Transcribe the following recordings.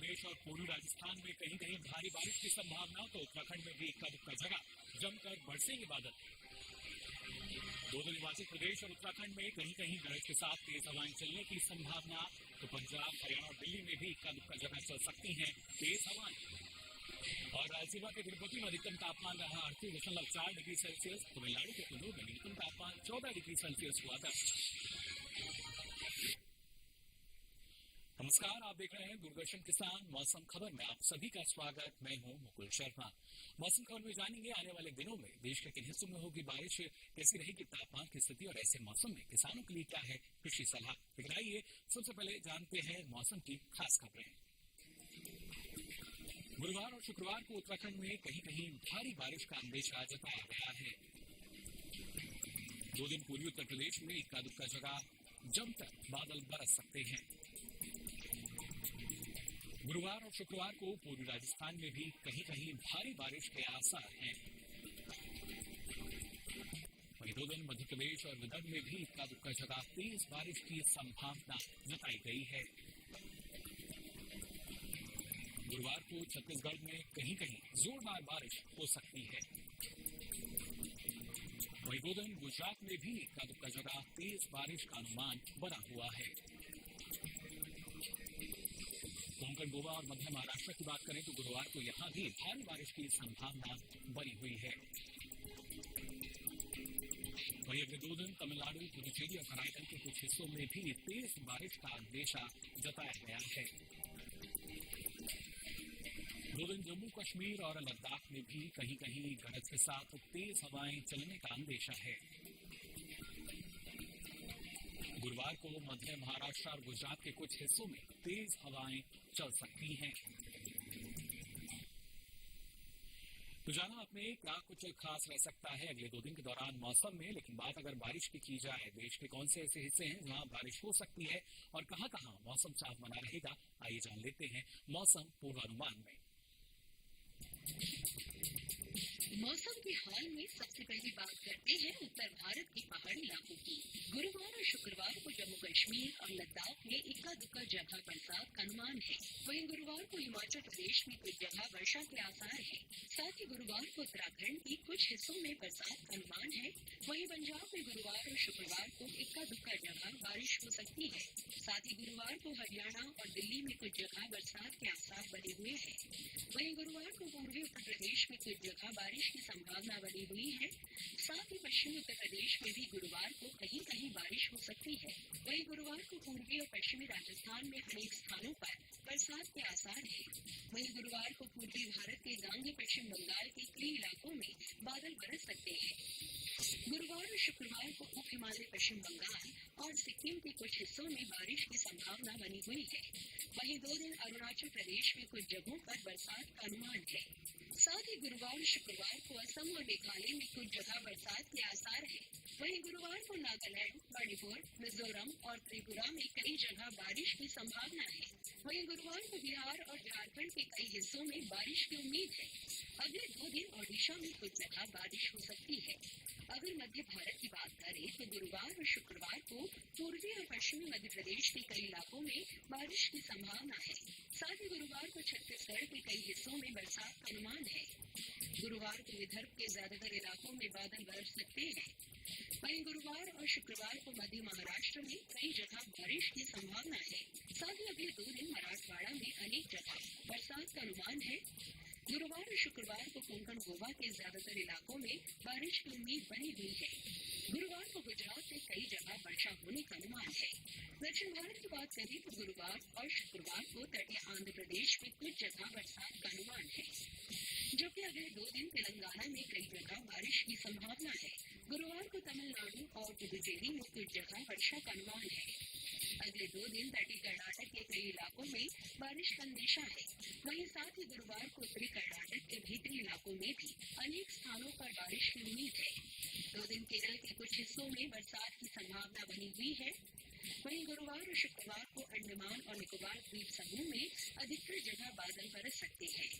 प्रदेश और पूर्वी राजस्थान में कहीं कहीं भारी बारिश की संभावना, तो उत्तराखंड में भी इक्का दुक्का जगह जमकर बरसेंगे बादल। दो दिन हिमाचल प्रदेश और उत्तराखंड में कहीं कहीं गरज के साथ तेज हवाएं चलने की संभावना, तो पंजाब, हरियाणा और दिल्ली में भी इक्का दुक्का जगह चल सकती हैं तेज हवाएं। और रायलसीमा के तिरुपति में अधिकतम तापमान रहा 38.4 डिग्री सेल्सियस। तमिलनाडु के कुल्लू में न्यूनतम तापमान 14 डिग्री सेल्सियस हुआ दर्ज। नमस्कार, आप देख रहे हैं दूरदर्शन किसान मौसम खबर में आप सभी का स्वागत। मैं हूं मुकुल शर्मा। मौसम खबर में जानेंगे आने वाले दिनों में देश के किन हिस्सों में होगी बारिश, कैसी रहेगी तापमान की स्थिति और ऐसे मौसम में किसानों के लिए क्या है कृषि सलाह। लेकिन आइए सबसे पहले जानते हैं मौसम की खास खबरें। गुरुवार और शुक्रवार को उत्तराखंड में कहीं कहीं भारी बारिश का अंदेशा जताया गया है। 2 दिन पूर्वी उत्तर प्रदेश में इक्का दुक्का जगह जमकर बादल बरस सकते हैं। गुरुवार और शुक्रवार को पूर्वी राजस्थान में भी कहीं कहीं भारी बारिश के आसार हैं। वहीं 2 दिन मध्य प्रदेश और विदर्भ में भी इक्का दुक्का जगह तेज बारिश की संभावना जताई गई है। गुरुवार को छत्तीसगढ़ में कहीं कहीं जोरदार बारिश हो सकती है। वहीं 2 दिन गुजरात में भी इक्का दुक्का जगह तेज बारिश का अनुमान बना हुआ है। कोंकण, गोवा और मध्य महाराष्ट्र की बात करें तो गुरुवार को यहां भी भारी बारिश की संभावना बनी हुई है। वहीं अगले 2 दिन तमिलनाडु, पुडुचेरी और कराईकल के कुछ हिस्सों में भी तेज बारिश का अंदेशा जताया गया है। 2 दिन जम्मू कश्मीर और लद्दाख में भी कहीं कहीं गरज के साथ तेज हवाएं चलने का अंदेशा है। गुरुवार को मध्य महाराष्ट्र और गुजरात के कुछ हिस्सों में तेज हवाएं चल सकती हैं। तो जाना आपने क्या कुछ खास रह सकता है अगले 2 दिन के दौरान मौसम में। लेकिन बात अगर बारिश की जाए, देश के कौन से ऐसे हिस्से हैं जहां बारिश हो सकती है और कहां कहां मौसम साफ बना रहेगा, आइए जान लेते हैं मौसम पूर्वानुमान में। मौसम के हाल में सबसे पहले बात करते हैं उत्तर भारत के पहाड़ी इलाकों की। गुरुवार और शुक्रवार को जम्मू कश्मीर और लद्दाख में इक्का दुक्का जगह बरसात का अनुमान है। वहीं गुरुवार को हिमाचल प्रदेश में कुछ जगह वर्षा के आसार हैं। साथ ही गुरुवार को उत्तराखंड के कुछ हिस्सों में बरसात का अनुमान है। वहीं पंजाब में गुरुवार और शुक्रवार को इक्का दुक्का जगह बारिश हो सकती है। साथ ही गुरुवार को हरियाणा और दिल्ली में कुछ जगह बरसात के आसार बने हुए हैं। वहीं गुरुवार को पूर्वी उत्तर प्रदेश में कुछ जगह बारिश की संभावना बनी हुई है। साथ ही पश्चिमी उत्तर प्रदेश में भी गुरुवार को कहीं कहीं बारिश हो सकती है। वहीं गुरुवार को पूर्वी और पश्चिमी राजस्थान में अनेक स्थानों पर बरसात के आसार है। वहीं गुरुवार को पूर्वी भारत के गांगे पश्चिम बंगाल के कई इलाकों में बादल बरस सकते हैं। गुरुवार और शुक्रवार को उप हिमालय पश्चिम बंगाल और सिक्किम के कुछ हिस्सों में बारिश की संभावना बनी हुई है। वहीं 2 दिन अरुणाचल प्रदेश में कुछ जगहों पर बरसात का अनुमान है। साथ ही गुरुवार और शुक्रवार को असम और मेघालय में कुछ जगह बरसात के आसार है। वहीं गुरुवार को नागालैंड, मणिपुर, मिजोरम और त्रिपुरा में कई जगह बारिश की संभावना है। वहीं गुरुवार को बिहार और झारखंड के कई हिस्सों में बारिश की उम्मीद है। अगले 2 दिन ओडिशा में कुछ जगह बारिश हो सकती है। अगर मध्य भारत की बात करें तो गुरुवार और शुक्रवार को पूर्वी और पश्चिमी मध्य प्रदेश के कई इलाकों में बारिश की संभावना है। साथ ही गुरुवार को छत्तीसगढ़ के कई हिस्सों में बरसात का अनुमान है। गुरुवार को विदर्भ के ज्यादातर इलाकों में बादल बरस सकते हैं। वहीं गुरुवार और शुक्रवार को मध्य महाराष्ट्र में कई जगह बारिश की संभावना है। साथ ही अगले 2 दिन मराठवाड़ा में अनेक जगह बरसात का अनुमान है। गुरुवार और शुक्रवार को कोंकण, गोवा के ज्यादातर इलाकों में बारिश की उम्मीद बनी हुई है। गुरुवार को गुजरात में कई जगह वर्षा होने का अनुमान है। दक्षिण भारत की बात करें तो गुरुवार और शुक्रवार को तटीय आंध्र प्रदेश में कुछ जगह बरसात का अनुमान है, जबकि अगले 2 दिन तेलंगाना में कई जगह बारिश की संभावना है। गुरुवार को तमिलनाडु और पुडुचेरी में कुछ जगह वर्षा का अनुमान है। अगले 2 दिन तटीय कर्नाटक के कई इलाकों में बारिश का अंदेशा है। वहीं साथ ही गुरुवार को उत्तरी कर्नाटक के भीतरी इलाकों में भी अनेक स्थानों पर बारिश की उम्मीद है। 2 दिन केरल के कुछ हिस्सों में बरसात की संभावना बनी हुई है। वहीं गुरुवार और शुक्रवार को अंडमान और निकोबार द्वीप समूह में अधिकतर जगह बादल बरस सकते हैं।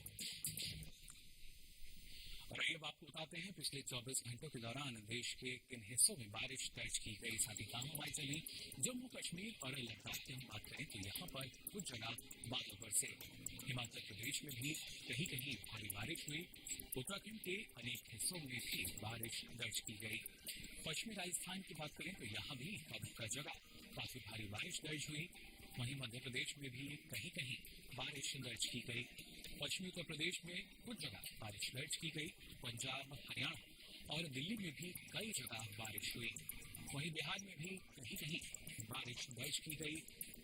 और आइए अब आपको बताते हैं पिछले 24 घंटों के दौरान देश के किन हिस्सों में बारिश दर्ज की गई। साथ ही कहाँ हवाएं चली। जम्मू कश्मीर और लद्दाख की हम बात करें तो यहाँ पर कुछ जगह बादल बरसे। हिमाचल प्रदेश में भी कहीं कहीं भारी बारिश हुई। उत्तराखंड के अनेक हिस्सों में भी बारिश दर्ज की गई। पश्चिमी राजस्थान की बात करें तो यहाँ भी कई जगह काफी भारी बारिश दर्ज हुई। वहीं मध्य प्रदेश में भी कहीं कहीं बारिश दर्ज की गई। पश्चिमी उत्तर प्रदेश में कुछ जगह बारिश दर्ज की गई। पंजाब, हरियाणा और दिल्ली में भी कई जगह बारिश हुई। वहीं बिहार में भी कहीं कहीं बारिश दर्ज की गई।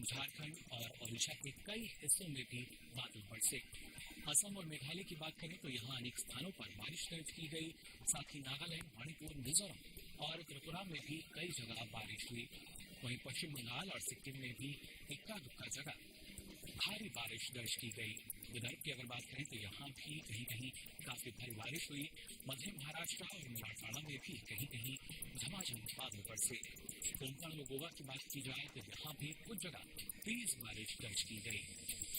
झारखंड और ओडिशा के कई हिस्सों में भी बादल बरसे। असम और मेघालय की बात करें तो यहाँ अनेक स्थानों पर बारिश दर्ज की गई। साथ ही नागालैंड, मणिपुर, मिजोरम और त्रिपुरा में भी कई जगह बारिश हुई। वहीं पश्चिम बंगाल और सिक्किम में भी इक्का दुक्का जगह भारी बारिश दर्ज की गई। विदर्भ की अगर बात करें तो यहाँ भी कहीं कहीं काफी भारी बारिश हुई। मध्य महाराष्ट्र और मराठवाड़ा में भी कहीं कहीं झमाझम बादल बरसे। कोंकण और गोवा की बात की जाए तो यहाँ भी कुछ जगह तेज बारिश दर्ज की गई।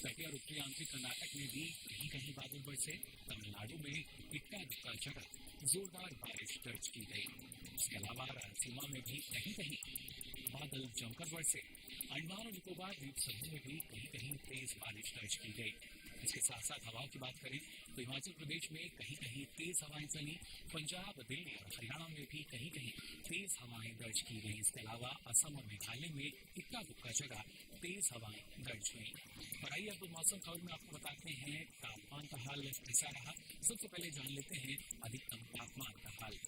तटीय और उत्तरी आंचलिक कर्नाटक में भी कहीं कहीं बादल बरसे। तमिलनाडु में इक्का दुक्का जगह जोरदार बारिश दर्ज की गई। इसके अलावा रायलसीमा में भी कहीं कहीं बादल जमकर बरसे। अंडमान और निकोबार द्वीप समूह में भी कहीं कहीं तेज बारिश दर्ज की गई। इसके साथ साथ हवाओं की बात करें तो हिमाचल प्रदेश में कहीं कहीं तेज हवाएं चली। पंजाब, दिल्ली और हरियाणा में भी कहीं कहीं तेज हवाएं दर्ज की गई। इसके अलावा असम और मेघालय में इक्का दुक्का जगह तेज हवाएं दर्ज हुई। और आइए अब मौसम खबर में आपको बताते हैं तापमान का हाल कैसा रहा। सबसे पहले जान लेते हैं अधिकतम तापमान का हाल।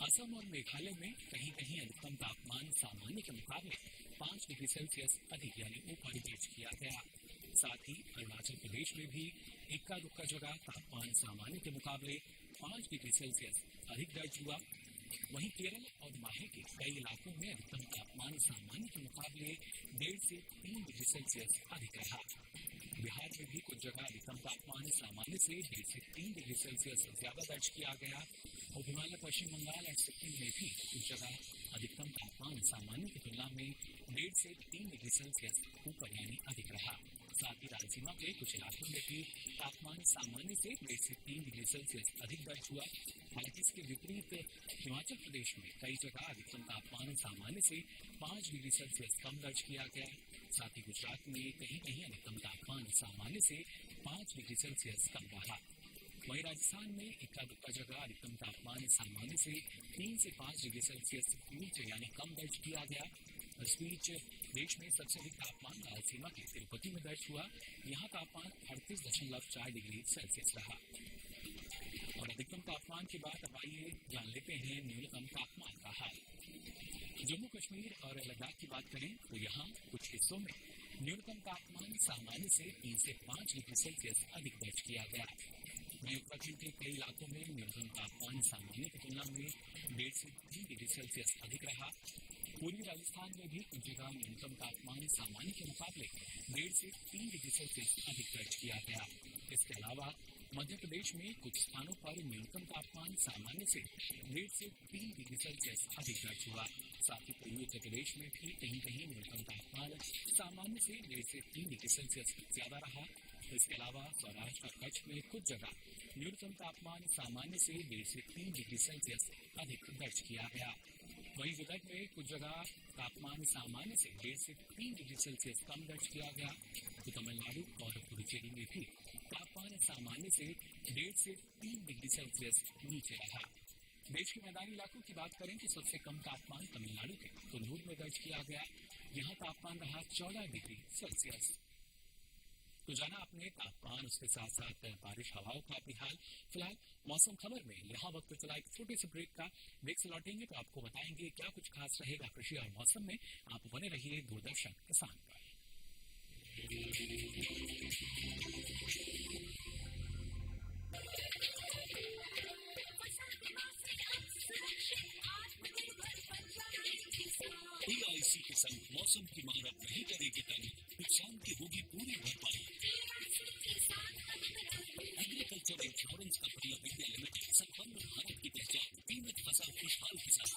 असम और मेघालय में कहीं कहीं अधिकतम तापमान सामान्य के मुकाबले 5 डिग्री सेल्सियस अधिक यानी ऊपर दर्ज किया गया। साथ ही अरुणाचल प्रदेश में भी इक्का दुक्का जगह तापमान सामान्य के मुकाबले 5 डिग्री सेल्सियस अधिक दर्ज हुआ। वहीं केरल और माहे के कई इलाकों में अधिकतम तापमान सामान्य के मुकाबले 1.5 से 3 डिग्री सेल्सियस अधिक रहा। बिहार में भी कुछ जगह अधिकतम तापमान सामान्य से 1.5 से 3 डिग्री सेल्सियस ज्यादा दर्ज किया गया। और हिमालय, पश्चिम बंगाल और सिक्किम में भी कुछ जगह अधिकतम तापमान सामान्य की तुलना में 1.5 से 3 डिग्री सेल्सियस ऊपर यानी अधिक रहा। साथ ही रायलसीमा के कुछ इलाकों में भी तापमान सामान्य से 1.5 से 3 डिग्री सेल्सियस अधिक दर्ज हुआ। हालांकि इसके विपरीत हिमाचल प्रदेश में कई जगह अधिकतम तापमान सामान्य से 5 डिग्री सेल्सियस कम दर्ज किया गया। साथ ही गुजरात में कहीं कहीं अधिकतम तापमान सामान्य से 5 डिग्री सेल्सियस कम रहा। वहीं राजस्थान में इक्का दुक्का जगह अधिकतम तापमान सामान्य से 3 से 5 डिग्री सेल्सियस नीचे यानी कम दर्ज किया गया। इस बीच देश में सबसे अधिक तापमान रायलसीमा के तिरुपति में दर्ज हुआ। यहाँ तापमान 38.4 डिग्री सेल्सियस रहा। और अधिकतम तापमान के बाद अब आइए जान लेते हैं न्यूनतम तापमान का हाल। जम्मू कश्मीर और लद्दाख की बात करें तो यहाँ कुछ हिस्सों में न्यूनतम तापमान सामान्य से 3 से 5 डिग्री सेल्सियस अधिक दर्ज किया गया। वहीं उत्तराखंड के कई इलाकों में न्यूनतम तापमान सामान्य की तुलना में 1.5 से 3 डिग्री सेल्सियस अधिक रहा। पूर्वी राजस्थान में भी कुछ जगह न्यूनतम तापमान सामान्य के मुकाबले 1.5 से 3 डिग्री सेल्सियस अधिक दर्ज किया गया। इसके अलावा मध्य प्रदेश में कुछ स्थानों पर न्यूनतम तापमान सामान्य से 1.5 से 3 डिग्री सेल्सियस अधिक दर्ज हुआ। साथ ही पूर्वी उत्तर प्रदेश में भी कहीं कहीं न्यूनतम तापमान सामान्य से 1.5 से 3 डिग्री सेल्सियस ज्यादा रहा। इसके अलावा सौराष्ट्र और कच्छ में कुछ जगह न्यूनतम तापमान सामान्य से 1.5 से 3 डिग्री सेल्सियस अधिक दर्ज किया गया। वहीं विदर्भ में कुछ जगह तापमान सामान्य से 1.5 से 3 डिग्री सेल्सियस कम दर्ज किया गया। तो तमिलनाडु और पुडुचेरी में भी तापमान सामान्य से 1.5 से 3 डिग्री सेल्सियस नीचे रहा। देश के मैदानी इलाकों की बात करें तो सबसे कम तापमान तमिलनाडु के कुन्नूर में दर्ज किया गया। यहाँ तापमान रहा 14 डिग्री सेल्सियस। तो जाना आपने तापमान, उसके साथ साथ बारिश, हवाओं का भी हाल। फिलहाल मौसम खबर में यहाँ वक्त चला एक छोटे से ब्रेक का। ब्रेक से लौटेंगे तो आपको बताएंगे क्या कुछ खास रहेगा कृषि और मौसम में। आप बने रहिए दूरदर्शन किसान पर। एआईसी के संग मौसम की मार अब नहीं करेगी कमी, नुकसान की होगी पूरी भरपाई। Agriculture insurance company of India limited, संपन्न भारत की पहचान, बीमित फसल खुशहाल किसान।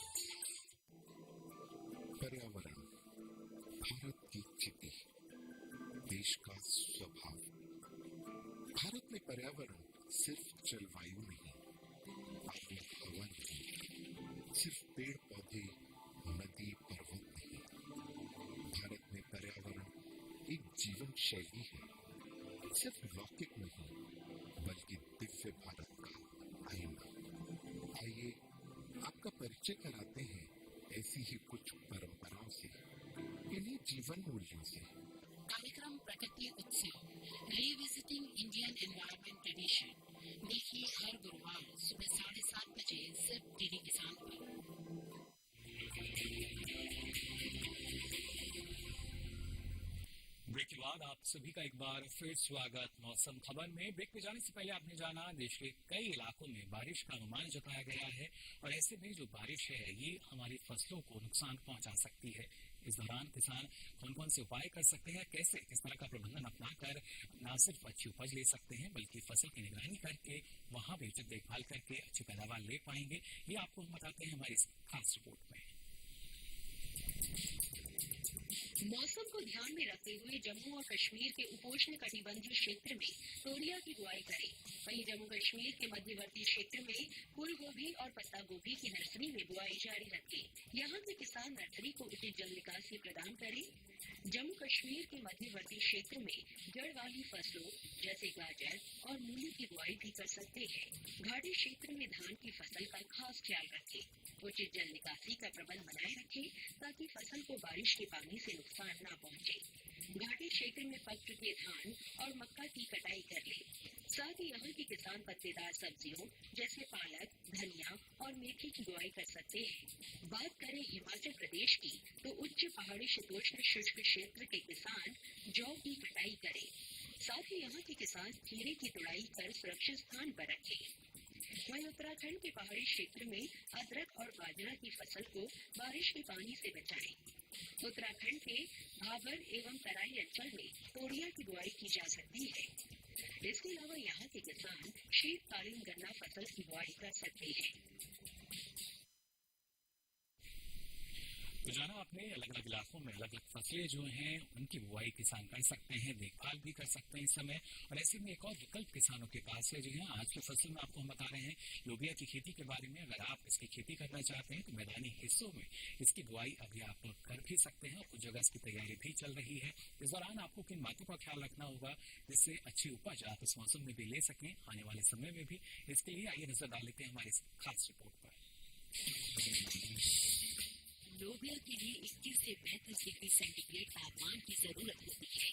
पर्यावरण भारत की चिति, देश का स्वभाव। भारत में पर्यावरण सिर्फ जलवायु नहीं, वायु हवा नहीं, सिर्फ पेड़ पौधे, नदी पर्वत नहीं। भारत में पर्यावरण एक जीवन शैली है, सिर्फ लौकिक नहीं बल्कि दिव्य भारत का आईना। आइए आपका परिचय कराते हैं ऐसी ही कुछ परंपराओं से, इन्हीं जीवन मूल्यों से। कार्यक्रम प्रकृति उत्सव रिविजिटिंग इंडियन एनवायरनमेंट ट्रेडिशन देखिए हर गुरुवार सुबह 7:30 बजे सिर्फ डीडी किसान पर। ब्रेक के बाद आप सभी का एक बार फिर स्वागत। मौसम खबर में ब्रेक पे जाने से पहले आपने जाना देश के कई इलाकों में बारिश का अनुमान जताया गया है और ऐसे में जो बारिश है ये हमारी फसलों को नुकसान पहुंचा सकती है। इस दौरान किसान कौन कौन से उपाय कर सकते हैं, कैसे किस तरह का प्रबंधन अपनाकर न सिर्फ अच्छी उपज ले सकते हैं बल्कि फसल की निगरानी करके वहां बेहतर देखभाल करके अच्छी पैदावार ले पाएंगे, ये आपको हम बताते हैं हमारी इस खास रिपोर्ट में। मौसम को ध्यान में रखते हुए जम्मू और कश्मीर के उपोष्ण कटिबंधीय क्षेत्र में तोरिया की बुआई करें। वहीं जम्मू कश्मीर के मध्यवर्ती क्षेत्र में फूल गोभी और पत्ता गोभी की नर्सरी में बुआई जारी रखें। यहाँ के किसान नर्सरी को उचित जल निकासी प्रदान करें। जम्मू कश्मीर के मध्यवर्ती क्षेत्र में जड़ वाली फसलों जैसे गाजर और मूली की बुआई भी कर सकते हैं। घाटी क्षेत्र में धान की फसल का खास ख्याल रखें। उचित जल निकासी का प्रबंध बनाए रखें ताकि फसल को बारिश के पानी से नुकसान न पहुंचे। घाटी क्षेत्र में पक चुके धान और मक्का की कटाई कर ले। साथ ही यहाँ के किसान पत्तेदार सब्जियों जैसे पालक, धनिया और मेथी की बुआई कर सकते हैं। बात करें हिमाचल प्रदेश की तो उच्च पहाड़ी शीतोष्ण शुष्क क्षेत्र के किसान जौ की कटाई करें। साथ ही यहाँ के किसान खीरे की तुड़ाई कर सुरक्षित स्थान पर रखें। वहीं उत्तराखंड के पहाड़ी क्षेत्र में अदरक और बाजरा की फसल को बारिश के पानी से बचाएं। उत्तराखंड के भाबर एवं तराई अंचल में तोरिया की बुआई की जा सकती है। इसके अलावा यहाँ के किसान शीतकालीन गन्ना फसल की बुआई कर सकते हैं। तो जाना आपने अलग अलग इलाकों में अलग अलग फसलें जो हैं उनकी बुआई किसान कर सकते हैं, देखभाल भी कर सकते हैं इस समय। और ऐसे में एक और विकल्प किसानों के पास है। जो है आज की फसल में आपको हम बता रहे हैं लोबिया की खेती के बारे में। अगर आप इसकी खेती करना चाहते हैं तो मैदानी हिस्सों में इसकी बुआई अभी आप कर भी सकते हैं। कुछ जगह इसकी तैयारी भी चल रही है। इस दौरान आपको किन बातों का ख्याल रखना होगा जिससे अच्छी उपज आप इस मौसम में भी ले सकें, आने वाले समय में भी। इसके लिए आइए नजर डाल लेते हैं हमारी इस खास रिपोर्ट पर। लोबिया के लिए 21 से 35 डिग्री सेंटीग्रेड तापमान की जरूरत होती है।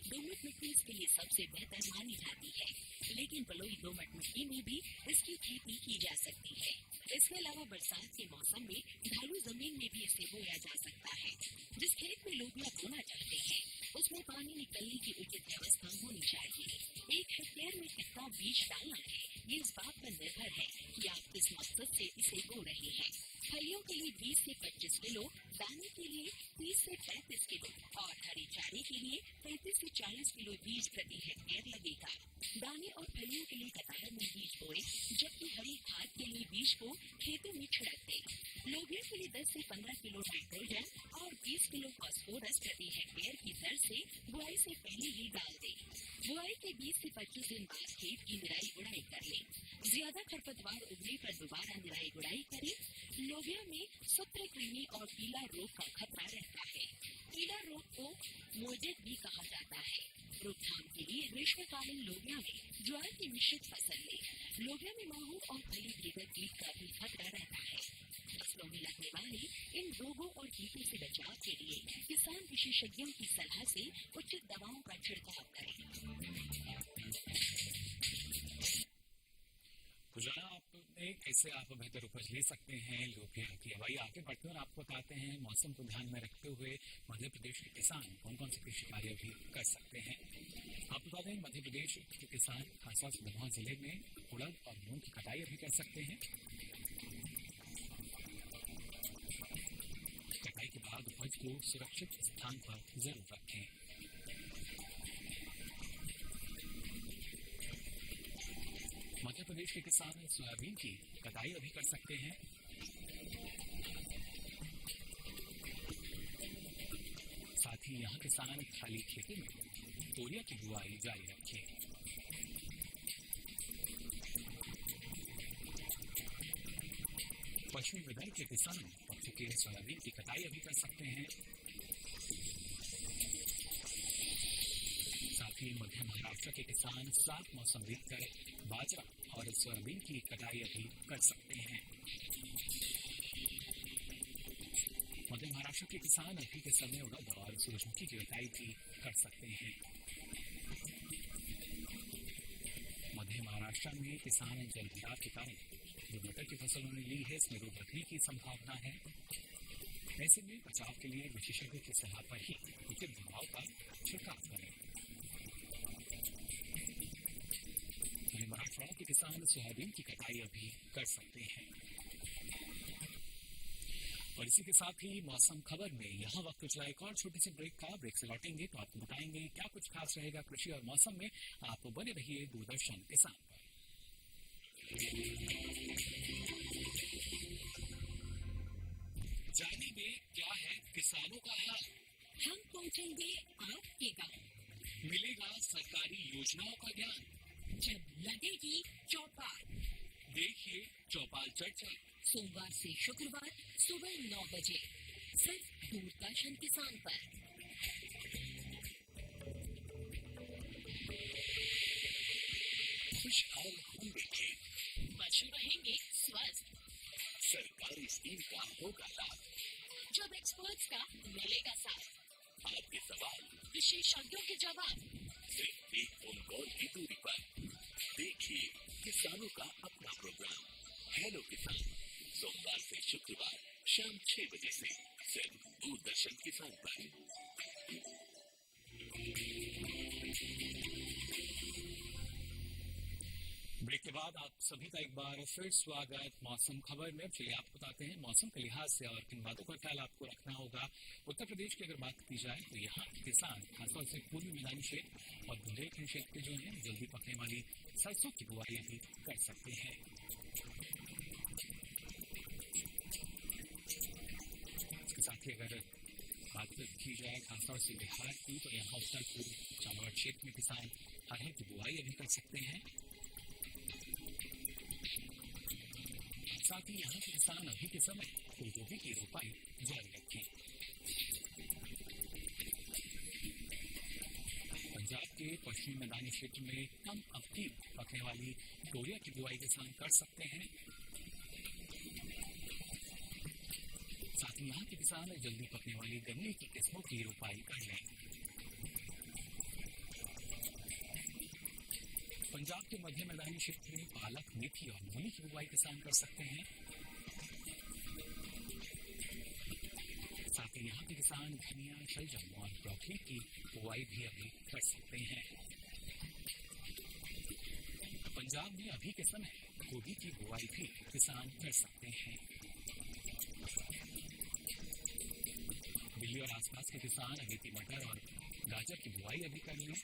दोमट मिट्टी इसके लिए सबसे बेहतर मानी जाती है, लेकिन बलुई दोमट मिट्टी में भी इसकी खेती की जा सकती है। इसके अलावा बरसात के मौसम में ढालू जमीन में भी इसे बोया जा सकता है। जिस खेत में लोबिया बोना चाहते हैं उसमें पानी निकलने की उचित व्यवस्था होनी चाहिए। 1 हेक्टेयर में कितना बीज डालना है ये इस बात पर निर्भर है कि आप किस मकसद से इसे बो रहे हैं। फलियों के लिए 20 से 25 किलो, दाने के लिए 30 से 35 किलो और हरी चारे के लिए 35 से 40 किलो बीज प्रति हेक्टेयर लगेगा। दाने और फलियों के लिए कतार में बीज बोए, जबकि हरी खाद के लिए बीज को खेतों में छिड़क दें। लोबिया के लिए 10 से 15 किलो नाइट्रोजन और 20 किलो फास्फोरस प्रति हेक्टेयर की दर से बुआई से पहले ही डाल दें। बुआई के 20 से 25 दिन बाद खेत की निराई गुड़ाई कर लें। ज्यादा खरपतवार उगने पर दोबारा निराई गुड़ाई करें। लोबिया में सूत्रकृमि और पीला रोग का खतरा रहता है। पीला रोग को मोजेक भी कहा जाता है। रोकथाम के लिए ग्रीष्मकालीन लोबिया में ज्वार की मिश्रित फसल लें। लोबिया में माहू और फली भीगर कीट का भी खतरा रहता है। फसलों में लगने वाले इन रोगों और कीटों से बचाव के लिए किसान विशेषज्ञों की सलाह से उचित दवाओं का छिड़काव करें। तो जाना आपने कैसे आप बेहतर उपज ले सकते हैं लोबिया की। वही आगे बढ़ते हैं और आपको बताते हैं मौसम को ध्यान में रखते हुए मध्य प्रदेश के किसान कौन कौन से कृषि कार्य भी कर सकते हैं। आप बता दें मध्य प्रदेश के किसान खासा सुधरवा जिले में उड़द और मूंग की कटाई भी कर सकते हैं। कटाई के बाद उपज को सुरक्षित स्थान पर जरूर रखें। मध्य प्रदेश के किसान सोयाबीन की कटाई अभी कर सकते हैं। साथ ही यहाँ किसान खाली खेती में तोरिया की बुआई जारी रखें। पश्चिमी विदर्भ के किसान अब चुके सोयाबीन की कटाई अभी कर सकते हैं। साथ ही मध्य महाराष्ट्र के किसान सात मौसम बीतकर बाजरा और सोयाबीन की कटाई अभी कर सकते हैं। मध्य महाराष्ट्र के किसान अभी के समय उड़द और सूरजमुखी की कटाई भी कर सकते हैं। मध्य महाराष्ट्र में किसान जल भराव के कारण जो मटर की फसल उन्होंने ली है इसमें रोग लगने की संभावना है। ऐसे में बचाव के लिए विशेषज्ञों की सलाह पर ही उचित दवाओं का छिड़काव करें। मराठवाड़ा के किसान सोयाबीन की कटाई अभी कर सकते हैं। और इसी के साथ ही मौसम खबर में यहाँ वक्त चला एक और छोटे से ब्रेक का। ब्रेक से लौटेंगे तो आपको बताएंगे क्या कुछ खास रहेगा कृषि और मौसम में। आप बने रहिए दूरदर्शन किसान पर। जानेंगे क्या है किसानों का हाल। हम पहुंचेंगे आपके गांव। मिलेगा सरकारी योजनाओं का ज्ञान। जब लगेगी चौपाल, देखिए चौपाल चर्चा सोमवार से शुक्रवार सुबह 9 बजे सिर्फ दूरदर्शन किसान पर। खुशहाल होंगे खेत, पशु रहेंगे स्वस्थ, सरकारी स्कीम का होगा लाभ, जब एक्सपर्ट्स का मिलेगा साथ, आपके सवाल विशेषज्ञों के जवाब, सिर्फ एक फोन कॉल की दूरी पर। देखिए किसानों का अपना प्रोग्राम हेलो किसान, सोमवार से शुक्रवार शाम 6 बजे से सिर्फ दूरदर्शन किसान पर। ब्रेक के बाद आप सभी का एक बार फिर स्वागत मौसम खबर में। चलिए आपको बताते हैं मौसम के लिहाज से और किन बातों का ख्याल आपको रखना होगा। उत्तर प्रदेश की अगर बात की जाए तो यहाँ किसान खासतौर से पूर्वी मैदानी क्षेत्र और बुंदेलखंड क्षेत्र के जो हैं जल्दी पकने वाली सरसों की बुआई भी कर सकते हैं। इसके साथ ही अगर बात की जाए खासतौर से बिहार की तो यहाँ उत्तर पूर्व चंपारण क्षेत्र में किसान अरहर की बुआई अभी कर सकते हैं। साथ ही यहाँ के किसान अभी के समय फूलगोभी की रोपाई जारी रखें। पंजाब के पश्चिमी मैदानी क्षेत्र में कम अवधि पकने वाली तोरिया की बुआई किसान कर सकते हैं। साथ ही यहाँ के किसान जल्दी पकने वाली गन्ने की किस्मों की रोपाई कर लें। पंजाब के मध्य मैदानी क्षेत्र में पालक, मेथी और मूली की बुआई किसान कर सकते हैं। साथ ही यहाँ के किसान धनिया, शलजम और ब्रोकली की बुआई भी अभी कर सकते हैं। पंजाब में अभी के समय गोभी की बुआई भी किसान कर सकते हैं। दिल्ली और आसपास के किसान अगेती मटर और गाजर की बुआई अभी कर लें।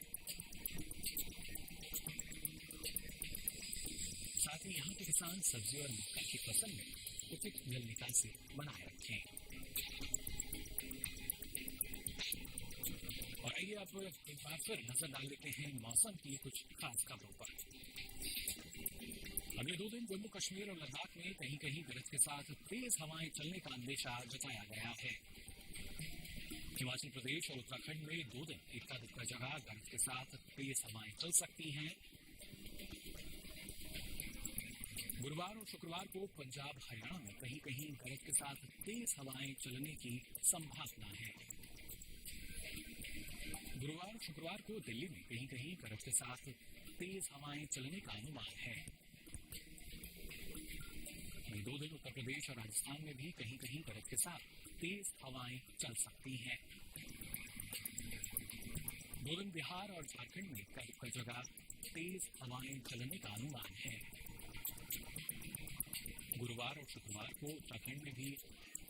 साथ ही यहाँ के किसान सब्जी और मक्का की फसल में उचित जल निकासी बनाए रखें। और आइए अब एक बार फिर नजर डाल लेते हैं मौसम की कुछ खास खबरों पर। अगले 2 दिन जम्मू कश्मीर और लद्दाख में कहीं कहीं गरज के साथ तेज हवाएं चलने का अंदेशा जताया गया है। हिमाचल प्रदेश और उत्तराखंड में 2 दिन इक्का दुक्का जगह गरज के साथ तेज हवाएं चल सकती हैं। गुरुवार और शुक्रवार को पंजाब हरियाणा में कहीं कहीं गरज के साथ तेज हवाएं चलने की संभावना है। गुरुवार और शुक्रवार को दिल्ली में कहीं कहीं गरज के साथ तेज हवाएं चलने का अनुमान है। 2 दिन उत्तर प्रदेश और राजस्थान में भी कहीं कहीं गरज के साथ तेज हवाएं चल सकती हैं। 2 दिन बिहार और झारखंड में कई जगह तेज हवाएं चलने का अनुमान है। गुरुवार और शुक्रवार को उत्तराखंड में भी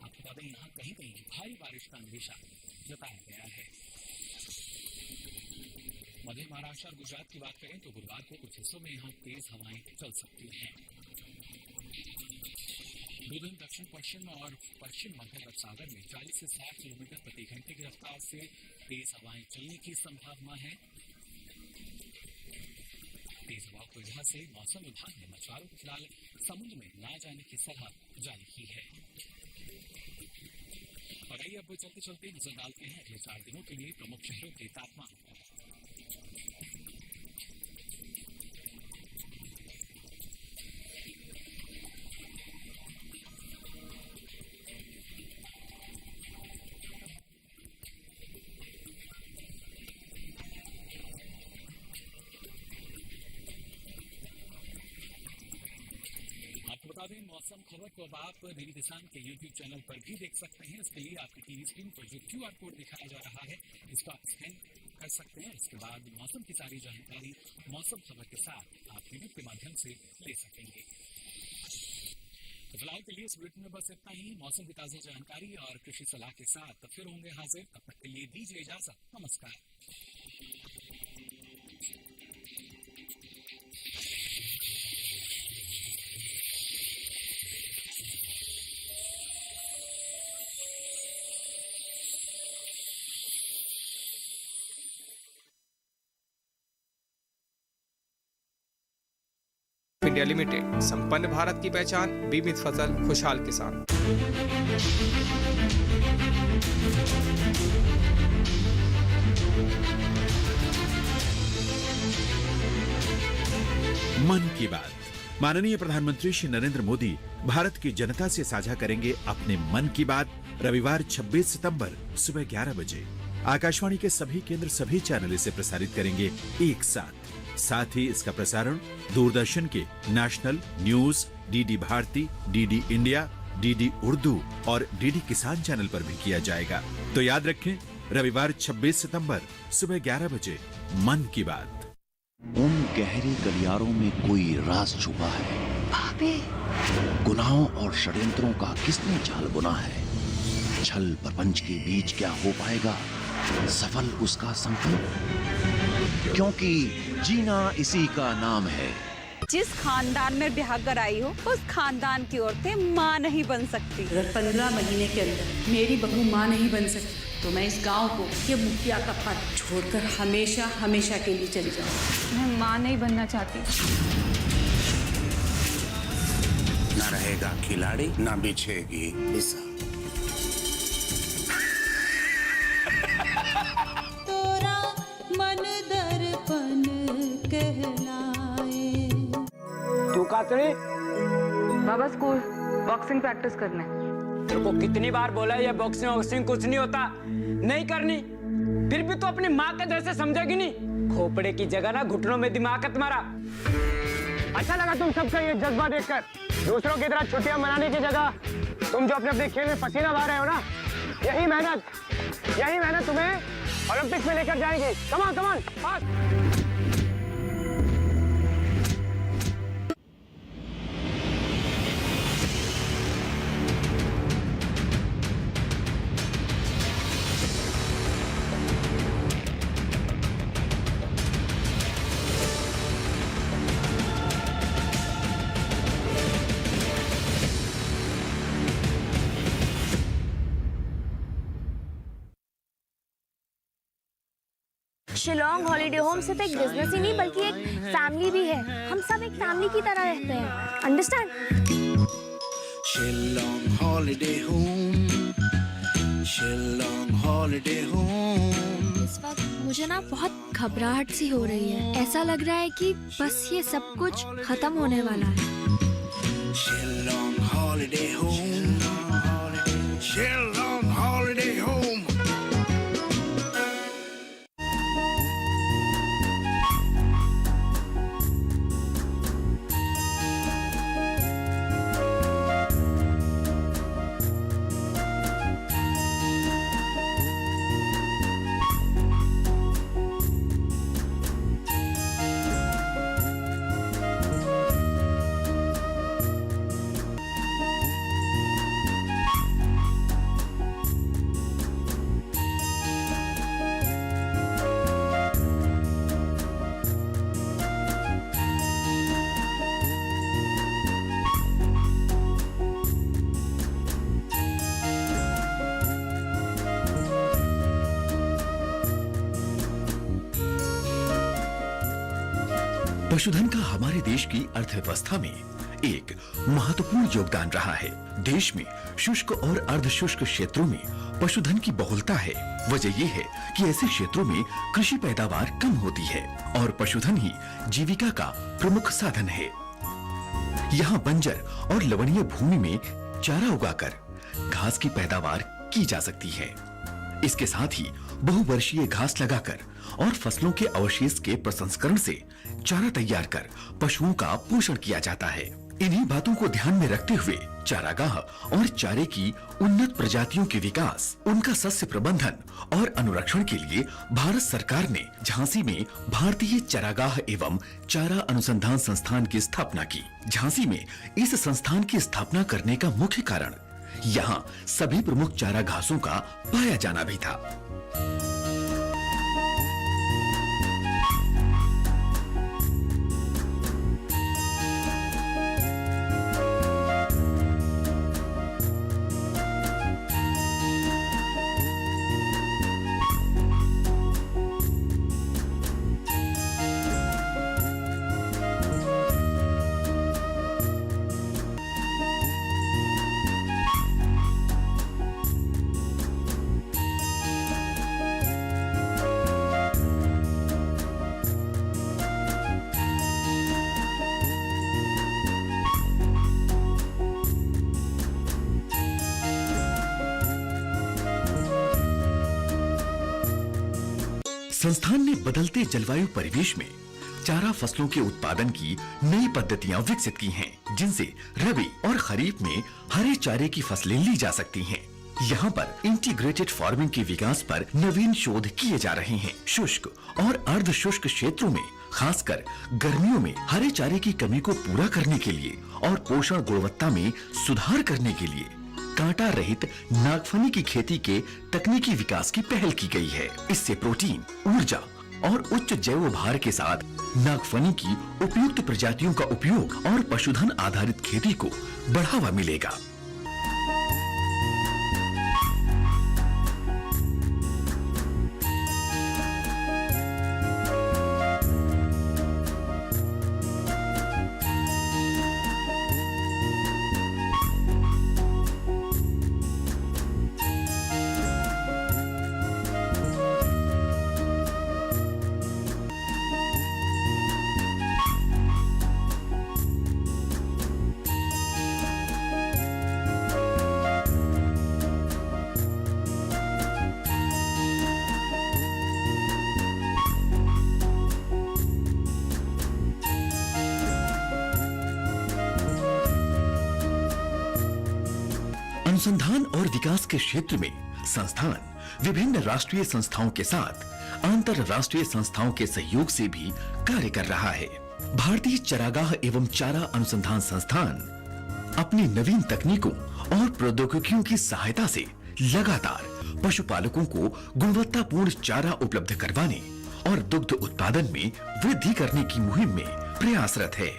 आपको बता दें यहाँ कहीं कहीं भारी बारिश का अंदेशा जताया गया है। मध्य महाराष्ट्र और गुजरात की बात करें तो गुरुवार को कुछ हिस्सों में यहाँ तेज हवाएं चल सकती हैं। 2 दिन दक्षिण पश्चिम और पश्चिम मध्य अरब सागर में 40 से 60 किलोमीटर प्रति घंटे की रफ्तार से तेज हवाएं चलने की संभावना है। तेज हवाओं की वजह से मौसम विभाग ने मछुआरों को फिलहाल समुद्र में ना जाने की सलाह जारी की है। और आइए अब चलते चलते नजर डालते हैं अगले 4 दिनों के लिए प्रमुख शहरों के तापमान। बता दें, मौसम खबर को अब आप डीडी किसान के यूट्यूब चैनल पर भी देख सकते हैं। इसके लिए आपकी टीवी स्क्रीन पर जो QR कोड दिखाया जा रहा है, इसको आप स्कैन कर सकते हैं। इसके बाद मौसम की सारी जानकारी मौसम खबर के साथ आप यूट्यूब के माध्यम से ले सकेंगे। तो फिलहाल के लिए इस बुलेटिन में बस इतना ही। मौसम की ताजा जानकारी और कृषि सलाह के साथ फिर होंगे हाजिर। तब तक के लिए दीजिए इजाजत। नमस्कार। इंडिया लिमिटेड, संपन्न भारत की पहचान, बीमित फसल, खुशहाल किसान। मन की बात। माननीय प्रधानमंत्री श्री नरेंद्र मोदी भारत की जनता से साझा करेंगे अपने मन की बात रविवार 26 सितंबर सुबह 11 बजे। आकाशवाणी के सभी केंद्र, सभी चैनल इसे प्रसारित करेंगे एक साथ ही इसका प्रसारण दूरदर्शन के national news, DD Bharati, DD India, DD Urdu और डीडी किसान चैनल पर भी किया जाएगा। तो याद रखें, रविवार 26 सितंबर सुबह 11 बजे मन की बात। उन गहरे गलियारों में कोई राज छुपा है। भाभी, गुनाहों और षड्यंत्रों का किसने जाल बुना है? छल प्रपंच के बीच क्या हो पाएगा सफल उसका संकल्प? क्योंकि जीना इसी का नाम है। जिस खानदान में ब्याह कराई हो, उस खानदान की औरतें माँ नहीं बन सकती। अगर 15 महीने के अंदर मेरी बहू माँ नहीं बन सकती तो मैं इस गांव को ये मुखिया का पद छोड़कर हमेशा हमेशा के लिए चली जाऊँ। मैं माँ नहीं बनना चाहती। ना रहेगा खिलाड़ी, ना बिछेगी बिसा। तोरा मन दर्पण कहलाए। तू कातरी? बाबा स्कूल बॉक्सिंग प्रैक्टिस करने। तेरे को कितनी बार बोला ये बॉक्सिंग वॉक्सिंग कुछ नहीं होता, नहीं करनी। फिर भी तू अपनी माँ के जैसे समझेगी नहीं। खोपड़े की जगह ना घुटनों में दिमाग है तुम्हारा। अच्छा लगा तुम सबका ये जज्बा देखकर। दूसरों की तरह छुट्टियां मनाने की जगह तुम जो अपने अपने खेल में पसीना बहा रहे हो ना, यही मेहनत तुम्हें ओलंपिक्स में लेकर जाएगी। Come on come on fast. Shillong holiday home सिर्फ एक बिजनेस ही नहीं बल्कि एक फैमिली भी है। हम सब एक फैमिली की तरह रहते हैं, understand? Shillong holiday home, Shillong holiday home. इस वक्त मुझे ना बहुत घबराहट सी हो रही है। ऐसा लग रहा है कि बस ये सब कुछ खत्म होने वाला है। Shillong holiday home, Shillong holiday home. पशुधन का हमारे देश की अर्थव्यवस्था में एक महत्वपूर्ण योगदान रहा है। देश में शुष्क और अर्धशुष्क क्षेत्रों में पशुधन की बहुलता है। वजह यह है कि ऐसे क्षेत्रों में कृषि पैदावार कम होती है और पशुधन ही जीविका का प्रमुख साधन है। यहाँ बंजर और लवणीय भूमि में चारा उगाकर घास की पैदावार की जा सकती है। इसके साथ ही बहुवर्षीय घास लगाकर और फसलों के अवशेष के प्रसंस्करण से चारा तैयार कर पशुओं का पोषण किया जाता है। इन्हीं बातों को ध्यान में रखते हुए चारागाह और चारे की उन्नत प्रजातियों के विकास, उनका सस्य प्रबंधन और अनुरक्षण के लिए भारत सरकार ने झांसी में भारतीय चारागाह एवं चारा अनुसंधान संस्थान की स्थापना की। झांसी में इस संस्थान की स्थापना करने का मुख्य कारण यहाँ सभी प्रमुख चारा घासों का पाया जाना भी था। संस्थान ने बदलते जलवायु परिवेश में चारा फसलों के उत्पादन की नई पद्धतियां विकसित की हैं, जिनसे रबी और खरीफ में हरे चारे की फसलें ली जा सकती हैं। यहाँ पर इंटीग्रेटेड फार्मिंग के विकास पर नवीन शोध किए जा रहे हैं। शुष्क और अर्ध शुष्क क्षेत्रों में खासकर गर्मियों में हरे चारे की कमी को पूरा करने के लिए और पोषण गुणवत्ता में सुधार करने के लिए कांटा रहित नागफनी की खेती के तकनीकी विकास की पहल की गई है। इससे प्रोटीन, ऊर्जा और उच्च जैव भार के साथ नागफनी की उपयुक्त प्रजातियों का उपयोग और पशुधन आधारित खेती को बढ़ावा मिलेगा। अनुसंधान और विकास के क्षेत्र में संस्थान विभिन्न राष्ट्रीय संस्थाओं के साथ अंतरराष्ट्रीय संस्थाओं के सहयोग से भी कार्य कर रहा है। भारतीय चारागाह एवं चारा अनुसंधान संस्थान अपनी नवीन तकनीकों और प्रौद्योगिकियों की सहायता से लगातार पशुपालकों को गुणवत्तापूर्ण चारा उपलब्ध करवाने और दुग्ध उत्पादन में वृद्धि करने की मुहिम में प्रयासरत है।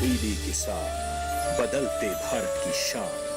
टीवी किसान, बदलते भारत की शान।